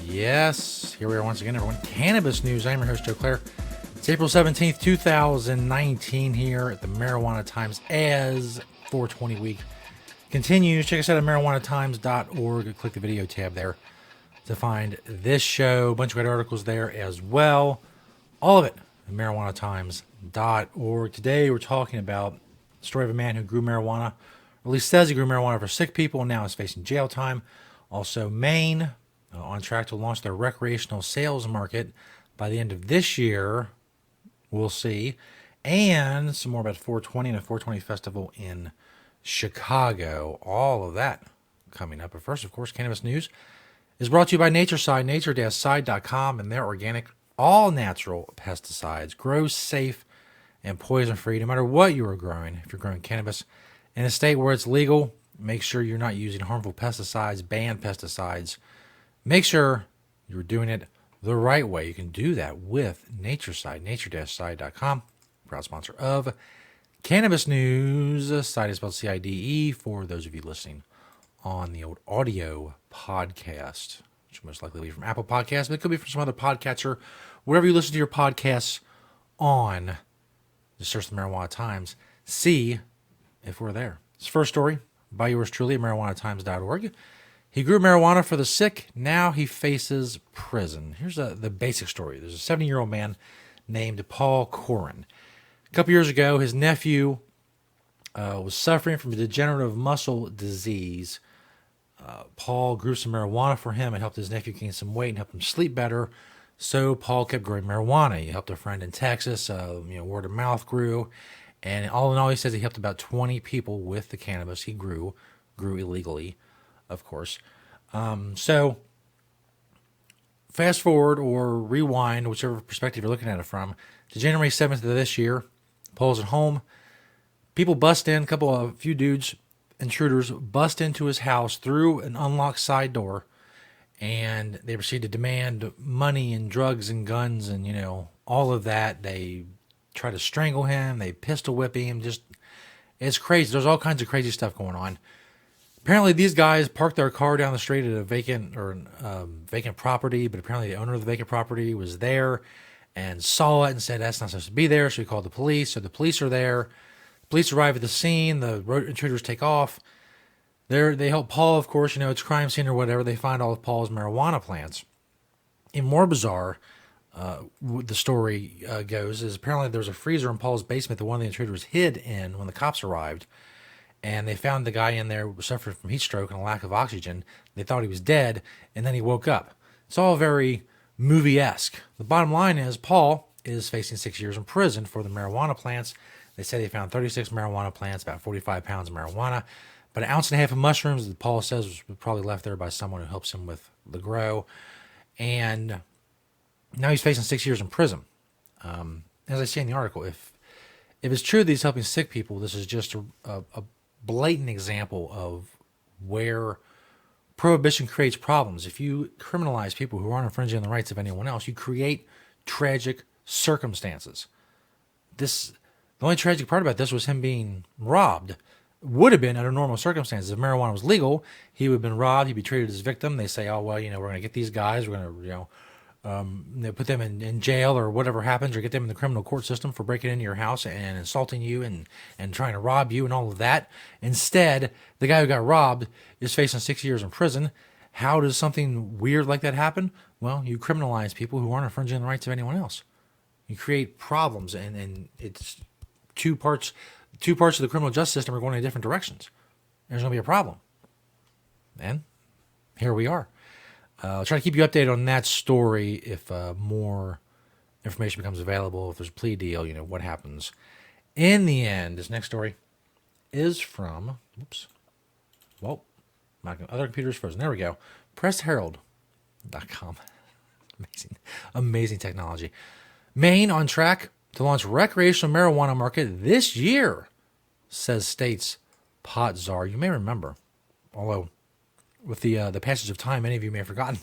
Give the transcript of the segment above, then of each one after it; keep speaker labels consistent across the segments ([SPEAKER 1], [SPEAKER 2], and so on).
[SPEAKER 1] Yes, here we are once again, everyone. Cannabis news. I'm your host, Joe Klare. It's April 17th, 2019 here at the Marijuana Times as 420 week continues. Check us out at marijuanatimes.org. Click the video tab there to find this show. A bunch of great articles there as well. All of it at marijuanatimes.org. Today we're talking about the story of a man who grew marijuana, or at least says he grew marijuana for sick people, and now is facing jail time. Also, Maine on track to launch their recreational sales market by the end of this year. We'll see. And some more about 420 and a 420 festival in Chicago. All of that coming up. But first, of course, Cannabis News is brought to you by NatureSide, nature-side.com, and their organic, all-natural pesticides. Grow safe and poison-free no matter what you are growing. If you're growing cannabis in a state where it's legal, make sure you're not using harmful pesticides, ban pesticides. Make sure you're doing it the right way. You can do that with NatureSide, nature-side.com. Proud sponsor of Cannabis News. Side is spelled CIDE for those of you listening on the old audio podcast, which most likely will be from Apple Podcasts, but it could be from some other podcatcher. Wherever you listen to your podcasts on, just search the Marijuana Times. See if we're there. This first story by yours truly at marijuanatimes.org. He grew marijuana for the sick. Now he faces prison. Here's the basic story. There's a 70-year-old man named Paul Corin. A couple years ago, his nephew was suffering from a degenerative muscle disease. Paul grew some marijuana for him and helped his nephew gain some weight and helped him sleep better. So Paul kept growing marijuana. He helped a friend in Texas. Word of mouth grew. And all in all, he says he helped about 20 people with the cannabis he grew illegally, of course. So fast forward or rewind, whichever perspective you're looking at it from, to January 7th of this year. Paul's at home. People bust in, a few dudes, intruders, bust into his house through an unlocked side door, and they proceed to demand money and drugs and guns and, all of that. They try to strangle him. They pistol whip him. It's crazy. There's all kinds of crazy stuff going on. Apparently, these guys parked their car down the street at a vacant property, but apparently the owner of the vacant property was there and saw it and said that's not supposed to be there, so he called the police. So the police are there. The police arrive at the scene. The intruders take off. They help Paul, of course. It's a crime scene or whatever. They find all of Paul's marijuana plants. Even more bizarre, the story goes, is apparently there was a freezer in Paul's basement that one of the intruders hid in when the cops arrived. And they found the guy in there suffering from heat stroke and a lack of oxygen. They thought he was dead, and then he woke up. It's all very movie-esque. The bottom line is Paul is facing 6 years in prison for the marijuana plants. They say they found 36 marijuana plants, about 45 pounds of marijuana, but an ounce and a half of mushrooms that Paul says was probably left there by someone who helps him with the grow. And now he's facing 6 years in prison. As I say in the article, if it's true that he's helping sick people, this is just a blatant example of where prohibition creates problems. If you criminalize people who aren't infringing on the rights of anyone else, you create tragic circumstances. The only tragic part about this was him being robbed. Would have been under normal circumstances. If marijuana was legal, he would have been robbed. He'd be treated as a victim. They say, oh, well, we're going to get these guys. We're going to, put them in jail or whatever happens, or get them in the criminal court system for breaking into your house and insulting you and trying to rob you and all of that. Instead, the guy who got robbed is facing 6 years in prison. How does something weird like that happen? Well, you criminalize people who aren't infringing the rights of anyone else. You create problems, and it's two parts of the criminal justice system are going in different directions. There's going to be a problem. And here we are. I'll try to keep you updated on that story if more information becomes available, if there's a plea deal, what happens. In the end, this next story is from, my other computer is frozen. There we go. PressHerald.com. Amazing technology. Maine on track to launch recreational marijuana market this year, says state's pot czar. You may remember, although with the passage of time, many of you may have forgotten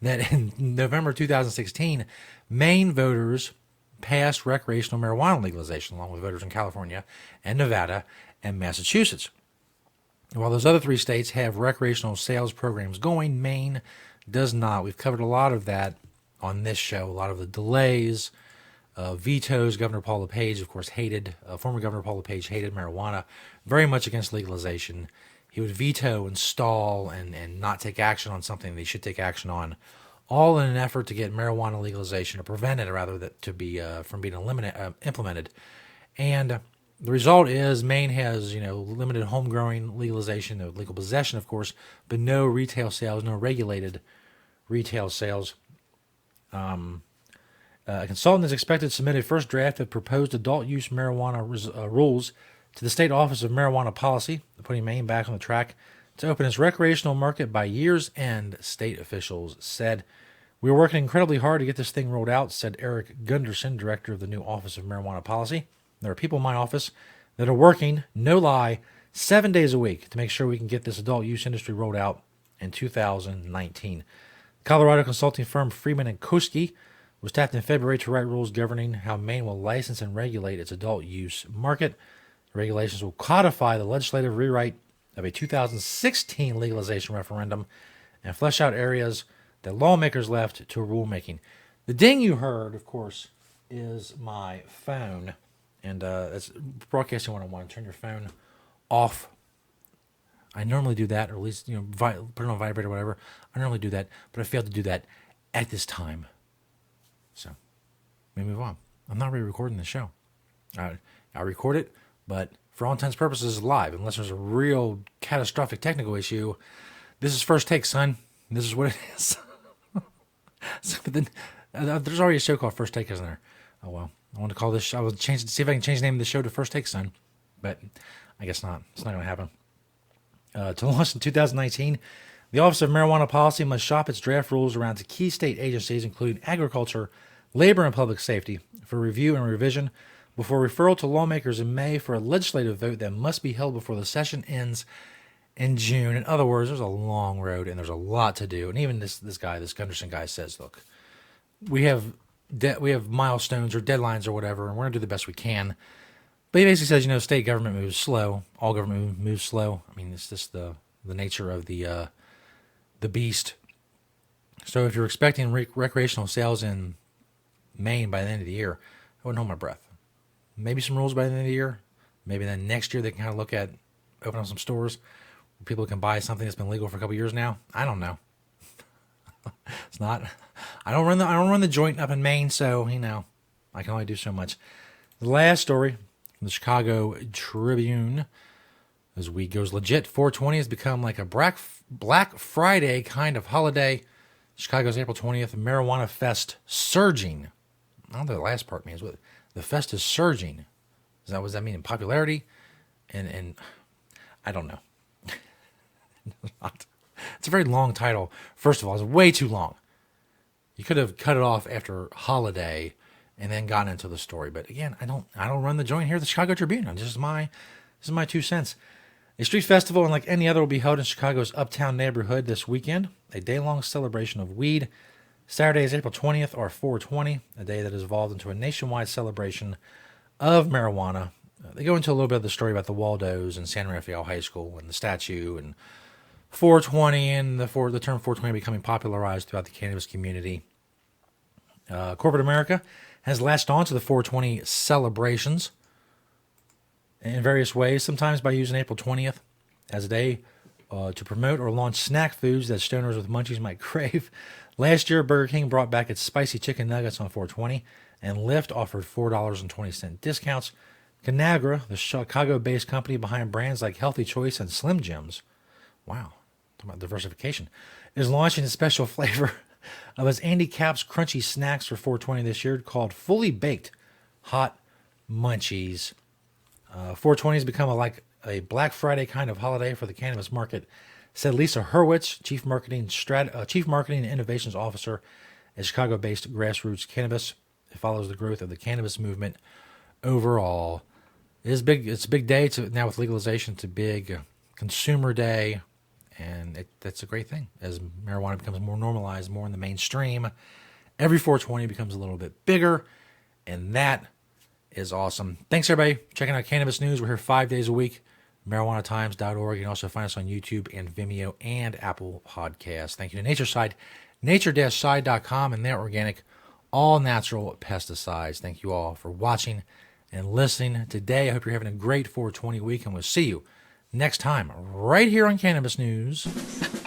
[SPEAKER 1] that in November 2016, Maine voters passed recreational marijuana legalization, along with voters in California and Nevada and Massachusetts. While those other three states have recreational sales programs going, Maine does not. We've covered a lot of that on this show, a lot of the delays, vetoes. Governor Paul LePage, of course, former Governor Paul LePage hated marijuana, very much against legalization. He would veto and stall and not take action on something they should take action on, all in an effort to get marijuana legalization, or prevent it, rather, to be from being implemented. And the result is Maine has, limited home growing legalization, of legal possession, of course, but no retail sales, no regulated retail sales. A consultant is expected to submit a first draft of proposed adult use marijuana rules to the State Office of Marijuana Policy, putting Maine back on the track to open its recreational market by year's end, state officials said. We are working incredibly hard to get this thing rolled out, said Eric Gunderson, director of the new Office of Marijuana Policy. There are people in my office that are working, no lie, 7 days a week to make sure we can get this adult use industry rolled out in 2019. Colorado consulting firm Freeman and Koski was tapped in February to write rules governing how Maine will license and regulate its adult use market. The regulations will codify the legislative rewrite of a 2016 legalization referendum and flesh out areas that lawmakers left to rulemaking. The ding you heard, of course, is my phone. And it's Broadcasting 101. Turn your phone off. I normally do that, or at least put it on vibrate or whatever. I normally do that, but I failed to do that at this time. So, let me move on. I'm not re-recording the show. I record it, but for all intents and purposes, it's live. Unless there's a real catastrophic technical issue, this is first take, son. This is what it is. But then there's already a show called First Take, isn't there? Oh well. I want to call this. I will see if I can change the name of the show to First Take, son. But I guess not. It's not going to happen. To launch in 2019, the Office of Marijuana Policy must shop its draft rules around to key state agencies, including Agriculture, Labor, and Public Safety, for review and revision before referral to lawmakers in May for a legislative vote that must be held before the session ends in June. In other words, there's a long road and there's a lot to do. And even this Gunderson guy says, look, we have milestones or deadlines or whatever, and we're going to do the best we can. But he basically says, state government moves slow. All government moves slow. I mean, it's just the nature of the beast. So if you're expecting recreational sales in Maine by the end of the year, I wouldn't hold my breath. Maybe some rules by the end of the year. Maybe then next year they can kind of look at opening up some stores where people can buy something that's been legal for a couple years now. I don't know. It's not. I don't run the joint up in Maine, so I can only do so much. The last story from the Chicago Tribune. As week goes legit, 420 has become like a Black Friday kind of holiday. Chicago's April 20th Marijuana Fest surging. I don't know the last part means. What the fest is surging. What does that mean in popularity? And I don't know. It's a very long title. First of all, it's way too long. You could have cut it off after holiday and then gotten into the story. But again, I don't run the joint here at the Chicago Tribune. This is my 2 cents. A street festival, unlike any other, will be held in Chicago's uptown neighborhood this weekend. A day-long celebration of weed. Saturday is April 20th, or 420, a day that has evolved into a nationwide celebration of marijuana. They go into a little bit of the story about the Waldos and San Rafael High School and the statue and 420 and the term 420 becoming popularized throughout the cannabis community. Corporate America has latched on to the 420 celebrations in various ways, sometimes by using April 20th as a day to promote or launch snack foods that stoners with munchies might crave. Last year, Burger King brought back its spicy chicken nuggets on 420, and Lyft offered $4.20 discounts. Conagra, the Chicago-based company behind brands like Healthy Choice and Slim Jims, wow, talking about diversification, is launching a special flavor of its Andy Capp's crunchy snacks for 420 this year called Fully Baked Hot Munchies. 420 has become a Black Friday kind of holiday for the cannabis market, said Lisa Hurwitz, Chief Marketing and Innovations Officer at Chicago-based Grassroots Cannabis. It follows the growth of the cannabis movement overall. It's a big day now with legalization. It's a big consumer day, and that's a great thing. As marijuana becomes more normalized, more in the mainstream, every 420 becomes a little bit bigger, and that is awesome. Thanks, everybody, for checking out Cannabis News. We're here 5 days a week. marijuanatimes.org. You can also find us on YouTube and Vimeo and Apple Podcasts. Thank you to Natureside, nature-side.com, and their organic, all-natural pesticides. Thank you all for watching and listening today. I hope you're having a great 420 week, and we'll see you next time right here on Cannabis News.